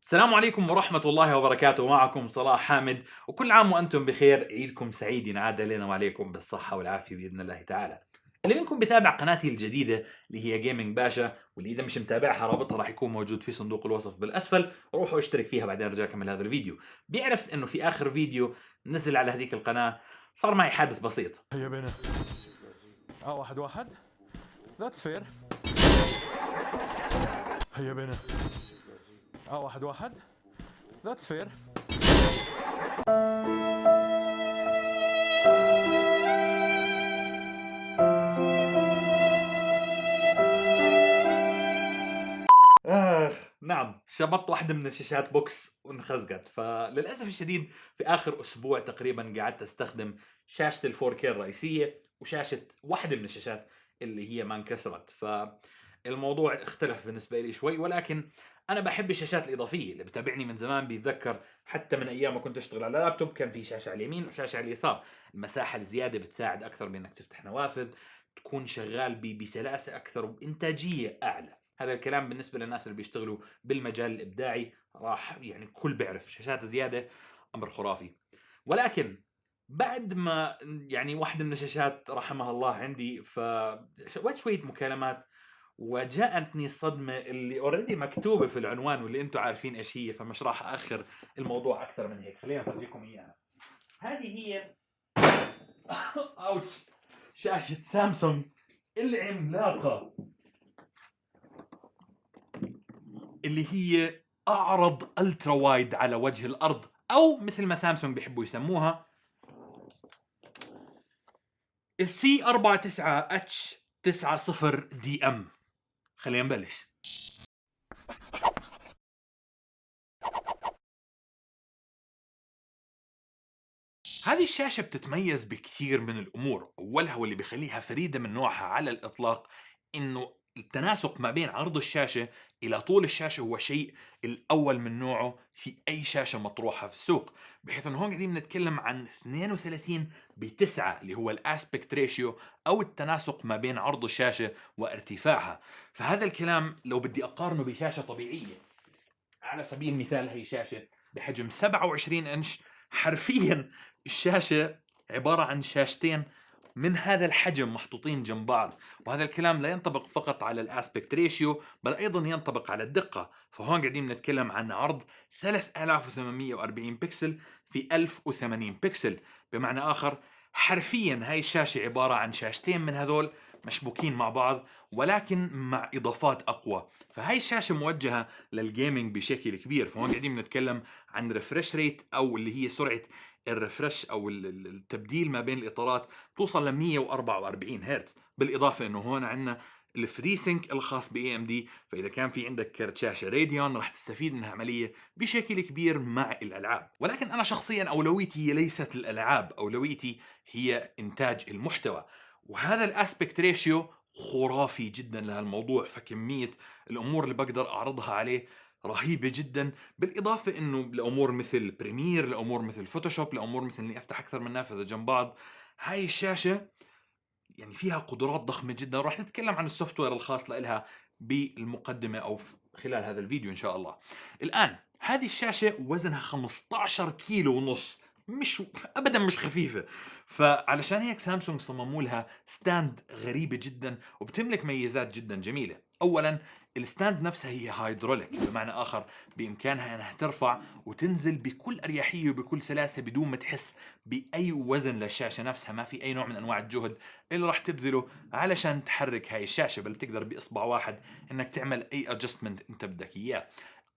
السلام عليكم ورحمة الله وبركاته. معكم صلاح حامد، وكل عام وأنتم بخير. عيدكم سعيد ينعاد علينا وعليكم بالصحة والعافية بإذن الله تعالى. اللي منكم بتابع قناتي الجديدة اللي هي جيمنج باشا، واللي إذا مش متابعها رابطها راح يكون موجود في صندوق الوصف بالأسفل، روحوا اشترك فيها بعدين ارجع كمل هذا الفيديو. بيعرف إنه في آخر فيديو نزل على هذيك القناة صار معي حادث بسيط. هيا بنا. واحد واحد. That's fair. هيا بنا. واحد واحد. That's fair. نعم، شبطت واحدة من الشاشات بوكس وانخزقت، فللأسف الشديد في آخر أسبوع تقريبا قعدت أستخدم شاشة ال 4K الرئيسية وشاشة واحدة من الشاشات اللي هي ما انكسرت. فالموضوع اختلف بالنسبة لي شوي، ولكن أنا بحب الشاشات الإضافية. اللي بتابعني من زمان بيتذكر حتى من أيام ما كنت أشتغل على لابتوب كان في شاشة على اليمين وشاشة على اليسار. المساحة الزيادة بتساعد أكثر بأنك تفتح نوافذ، تكون شغال بسلاسة أكثر وبإنتاجية أعلى. هذا الكلام بالنسبة للناس اللي بيشتغلوا بالمجال الإبداعي، راح يعني كل بيعرف شاشات زيادة أمر خرافي. ولكن بعد ما يعني واحدة من الشاشات رحمها الله عندي، فسويت شوية مكالمات وجاءتني الصدمة اللي اوريدي مكتوبة في العنوان واللي انتم عارفين ايش هي، فمش راح اخر الموضوع اكثر من هيك. خلينا افرجيكم اياها. هذه هي اوتش شاشة سامسونج العملاقة، اللي هي اعرض الترا وايد على وجه الارض، او مثل ما سامسونج بيحبوا يسموها السي 49 اتش 90 دي ام. خلينا نبلش. هذه الشاشة بتتميز بكثير من الأمور. أولها واللي بيخليها فريدة من نوعها على الإطلاق إنه التناسق ما بين عرض الشاشة إلى طول الشاشة هو شيء الأول من نوعه في أي شاشة مطروحة في السوق، بحيث إنه هون قاعدين نتكلم عن 32 ب9 اللي هو الاسبكت ريشيو، أو التناسق ما بين عرض الشاشة وارتفاعها. فهذا الكلام لو بدي أقارنه بشاشة طبيعية، على سبيل المثال هي شاشة بحجم 27 انش، حرفيا الشاشة عبارة عن شاشتين من هذا الحجم محطوطين جنب بعض. وهذا الكلام لا ينطبق فقط على الاسبكت ريشيو، بل ايضا ينطبق على الدقة. فهون قاعدين نتكلم عن عرض 3840 بكسل في 1080 بكسل. بمعنى اخر، حرفيا هاي الشاشة عبارة عن شاشتين من هذول مشبوكين مع بعض، ولكن مع اضافات اقوى. فهاي الشاشة موجهة للجيمنج بشكل كبير. فهون قاعدين بنتكلم عن ريفرش ريت، او اللي هي سرعه الريفرش او التبديل ما بين الاطارات، توصل ل 144 هرتز. بالاضافه انه هون عندنا الفري سينك الخاص باي ام دي، فاذا كان في عندك كرت شاشه راديون راح تستفيد من العمليه بشكل كبير مع الالعاب. ولكن انا شخصيا اولويتي هي ليست الالعاب، اولويتي هي انتاج المحتوى. وهذا الاسبكت ريشيو خرافي جدا لهالموضوع، فكميه الامور اللي بقدر اعرضها عليه رهيبه جدا. بالاضافه انه لامور مثل بريمير، لامور مثل فوتوشوب، لامور مثل اني افتح اكثر من نافذه جنب بعض، هاي الشاشه يعني فيها قدرات ضخمه جدا. راح نتكلم عن السوفت وير الخاص لها بالمقدمه او خلال هذا الفيديو ان شاء الله. الان هذه الشاشه وزنها 15 كيلو ونص، مش ابدا مش خفيفه. فعلشان هيك سامسونج صمموا لها ستاند غريبه جدا وبتملك ميزات جدا جميله. اولا، الستاند نفسها هي هايدروليك، بمعنى اخر بامكانها انها ترفع وتنزل بكل اريحيه وبكل سلاسه بدون ما تحس باي وزن للشاشه نفسها. ما في اي نوع من انواع الجهد اللي راح تبذله علشان تحرك هاي الشاشه، بل بتقدر باصبع واحد انك تعمل اي ادجستمنت انت بدك اياه.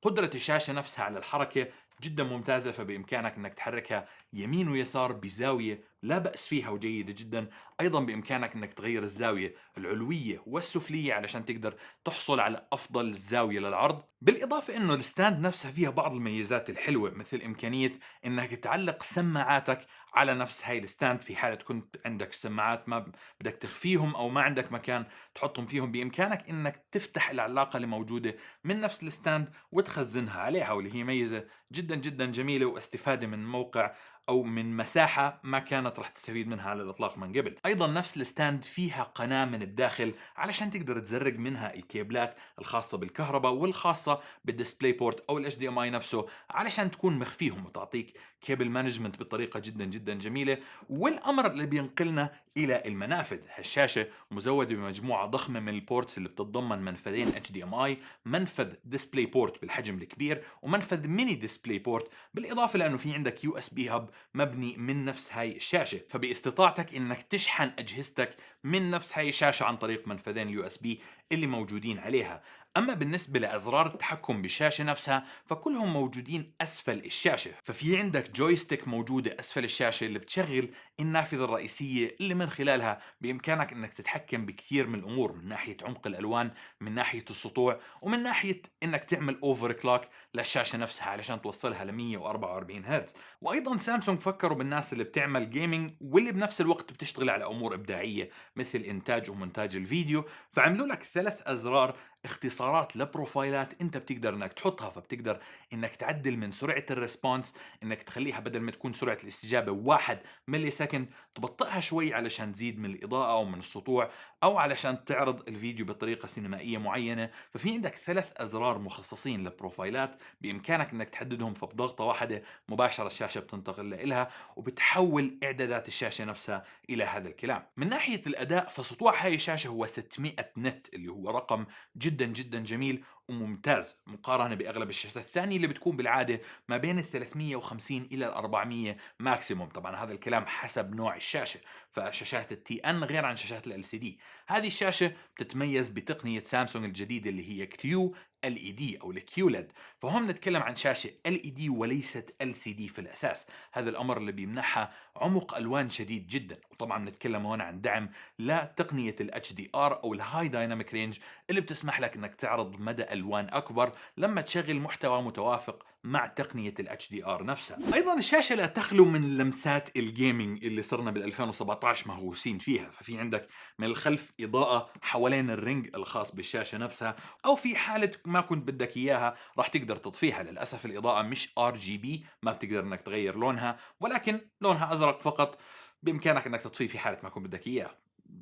قدرة الشاشة نفسها على الحركة جدا ممتازة، فبإمكانك أنك تحركها يمين ويسار بزاوية لا بأس فيها وجيدة جدا. أيضا بإمكانك أنك تغير الزاوية العلوية والسفلية علشان تقدر تحصل على أفضل زاوية للعرض. بالإضافة أنه الستاند نفسها فيها بعض الميزات الحلوة، مثل إمكانية أنك تعلق سماعاتك على نفس هاي الستاند في حالة كنت عندك سماعات ما بدك تخفيهم أو ما عندك مكان تحطهم فيهم. بإمكانك أنك تفتح العلاقة اللي موجودة من نفس الستاند وتخزنها عليها، واللي هي ميزة جدا جدا جميلة واستفادة من موقع أو من مساحة ما كانت رح تستفيد منها على الإطلاق من قبل. أيضا نفس الستاند فيها قناة من الداخل علشان تقدر تزرق منها الكيبلات الخاصة بالكهرباء والخاصة بالديسبلاي بورت أو ال HDMI نفسه، علشان تكون مخفيهم وتعطيك كيبل مانجمنت بطريقة جدا جدا جميلة. والأمر اللي بينقلنا إلى المنافذ، هالشاشة مزودة بمجموعة ضخمة من البورتس اللي بتتضمن منفذين HDMI، منفذ ديسبلاي بورت بالحجم الكبير ومنفذ ميني ديسبلاي بورت، بالإضافة لأنه في عندك USB هب مبني من نفس هاي الشاشة، فباستطاعتك إنك تشحن أجهزتك من نفس هاي الشاشة عن طريق منفذين USB اللي موجودين عليها. أما بالنسبة لأزرار التحكم بالشاشة نفسها فكلهم موجودين أسفل الشاشة، ففي عندك جويستيك موجودة أسفل الشاشة اللي بتشغل النافذة الرئيسية اللي من خلالها بإمكانك إنك تتحكم بكثير من الأمور، من ناحية عمق الألوان، من ناحية السطوع، ومن ناحية إنك تعمل أوفر كلوك للشاشة نفسها علشان توصلها ل 144 هرتز. وأيضا سامسونج فكروا بالناس اللي بتعمل جيمنج واللي بنفس الوقت بتشتغل على أمور إبداعية مثل إنتاج ومونتاج الفيديو، فعملوا لك 3 أزرار اختصارات لبروفايلات انت بتقدر انك تحطها، فبتقدر انك تعدل من سرعة الريسبونس، انك تخليها بدل ما تكون سرعة الاستجابة 1 ملي سكند تبطئها شوي علشان تزيد من الإضاءة أو من السطوع، أو علشان تعرض الفيديو بطريقة سينمائية معينة. ففي عندك 3 أزرار مخصصين للبروفايلات بإمكانك انك تحددهم، فبضغطة واحدة مباشرة الشاشة بتنتقل لها وبتحول إعدادات الشاشة نفسها إلى هذا الكلام. من ناحية الأداء فسطوع هاي الشاشة هو 600 نت، اللي هو رقم جدا جدا جميل وممتاز مقارنة بأغلب الشاشات الثانية اللي بتكون بالعادة ما بين ال 350 إلى ال 400 ماكسيموم. طبعا هذا الكلام حسب نوع الشاشة، فشاشات التي ان غير عن شاشات ال LCD. هذه الشاشة بتتميز بتقنية سامسونج الجديدة اللي هي كيو LED أو الكيولد، فهم نتكلم عن شاشة LED وليست LCD في الأساس. هذا الأمر اللي بيمنحها عمق ألوان شديد جدا. وطبعا نتكلم هون عن دعم لتقنية ال HDR أو الهاي دايناميك رينج اللي بتسمح لك انك تعرض مدى الوان اكبر لما تشغل محتوى متوافق مع تقنية ال HDR نفسها. ايضا الشاشة لا تخلو من لمسات الجيمنج اللي صرنا بال 2017 مهووسين فيها، ففي عندك من الخلف اضاءة حوالين الرنج الخاص بالشاشة نفسها، او في حالة ما كنت بدك اياها راح تقدر تطفيها. للاسف الاضاءة مش RGB، ما بتقدر انك تغير لونها، ولكن لونها ازرق فقط، بامكانك انك تطفيه في حالة ما كنت بدك اياه.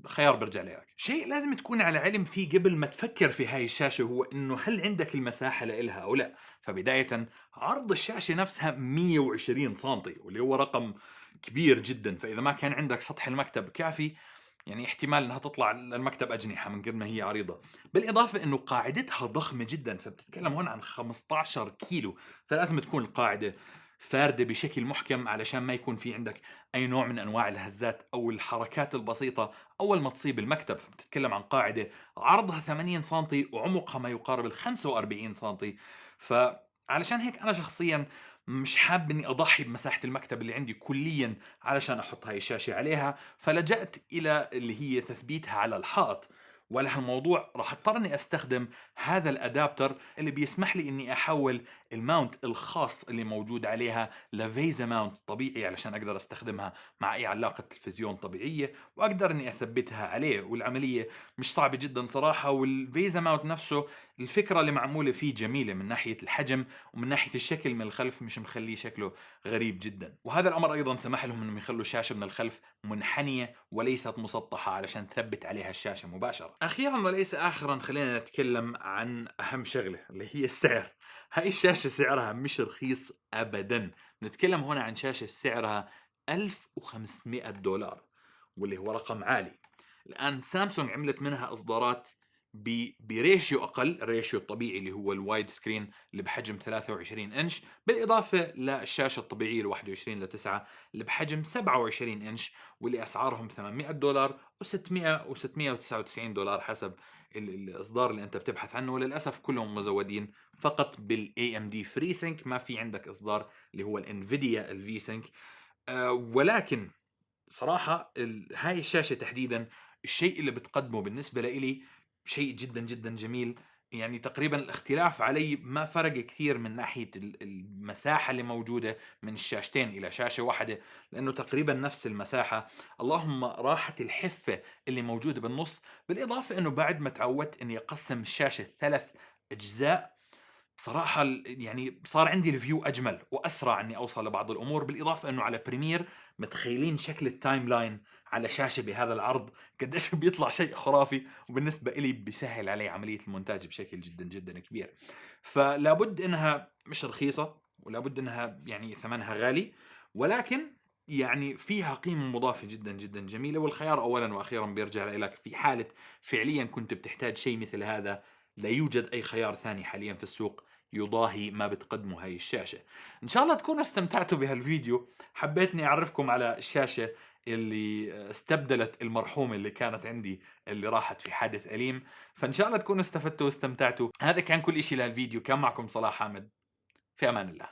خيار برجع لك. شيء لازم تكون على علم فيه قبل ما تفكر في هاي الشاشة هو انه هل عندك المساحة لإلها او لا. فبداية عرض الشاشة نفسها 120 سنتي واللي هو رقم كبير جدا، فاذا ما كان عندك سطح المكتب كافي يعني احتمال انها تطلع للمكتب اجنحة من قد ما هي عريضة. بالاضافة انه قاعدتها ضخمة جدا، فبتتكلم هون عن 15 كيلو، فلازم تكون القاعدة فاردة بشكل محكم علشان ما يكون في عندك اي نوع من انواع الهزات او الحركات البسيطة اول ما تصيب المكتب. بتتكلم عن قاعدة عرضها 80 سنتي وعمقها ما يقارب ال 45 سنتي، فعلشان هيك انا شخصيا مش حاب اني اضحي بمساحة المكتب اللي عندي كليا علشان احط هاي الشاشة عليها، فلجأت الى اللي هي تثبيتها على الحائط. ولهالموضوع راح اضطر اني استخدم هذا الادابتر اللي بيسمح لي اني احول الماونت الخاص اللي موجود عليها لفيزا ماونت طبيعي علشان اقدر استخدمها مع اي علاقة تلفزيون طبيعية، واقدر اني اثبتها عليه. والعملية مش صعبة جدا صراحة. والفيزا ماونت نفسه الفكرة اللي معمولة فيه جميلة من ناحية الحجم ومن ناحية الشكل من الخلف، مش مخليه شكله غريب جدا. وهذا الامر ايضا سمح لهم انهم يخلوا الشاشة من الخلف منحنية وليست مسطحة علشان تثبت عليها الشاشة مباشرة. اخيرا وليس اخرا خلينا نتكلم عن اهم شغلة اللي هي السعر. هاي الشاشة سعرها مش رخيص ابدا، نتكلم هنا عن شاشة سعرها $1500 واللي هو رقم عالي. الان سامسونج عملت منها اصدارات بريشيو اقل، الريشيو الطبيعي اللي هو الوايد سكرين اللي بحجم 23 انش، بالاضافه للشاشه الطبيعيه ال 21 ل 9 اللي بحجم 27 انش، واللي اسعارهم $800 و600 و699 حسب الاصدار اللي انت بتبحث عنه. وللاسف كلهم مزودين فقط بالاي ام دي فري سينك، ما في عندك اصدار اللي هو الانفيديا الفي سينك. ولكن صراحة هاي الشاشة تحديدا الشيء اللي بتقدمه بالنسبة لإلي شيء جدا جدا جميل. يعني تقريبا الاختلاف علي ما فرق كثير من ناحية المساحة اللي موجودة من الشاشتين إلى شاشة واحدة، لأنه تقريبا نفس المساحة. اللهم راحة الحفة اللي موجودة بالنص، بالإضافة أنه بعد ما تعودت أني أقسم الشاشة 3 أجزاء، بصراحة يعني صار عندي الفيو أجمل وأسرع إني أوصل لبعض الأمور، بالإضافة إنه على بريمير متخيلين شكل التايم لاين على شاشة بهذا العرض قديش بيطلع شيء خرافي، وبالنسبة إلي بيسهل علي عملية المونتاج بشكل جدا جدا كبير. فلابد إنها مش رخيصة، ولابد إنها يعني ثمنها غالي، ولكن يعني فيها قيمة مضافة جدا جدا جميلة. والخيار أولا وأخيرا بيرجع لك في حالة فعليا كنت بتحتاج شيء مثل هذا. لا يوجد أي خيار ثاني حاليا في السوق يضاهي ما بتقدمه هاي الشاشة. إن شاء الله تكونوا استمتعتوا بهالفيديو. حبيت إني أعرفكم على الشاشة اللي استبدلت المرحومة اللي كانت عندي، اللي راحت في حادث أليم. فإن شاء الله تكونوا استفدتوا واستمتعتوا. هذا كان كل إشي لهالفيديو. كان معكم صلاح حامد، في أمان الله.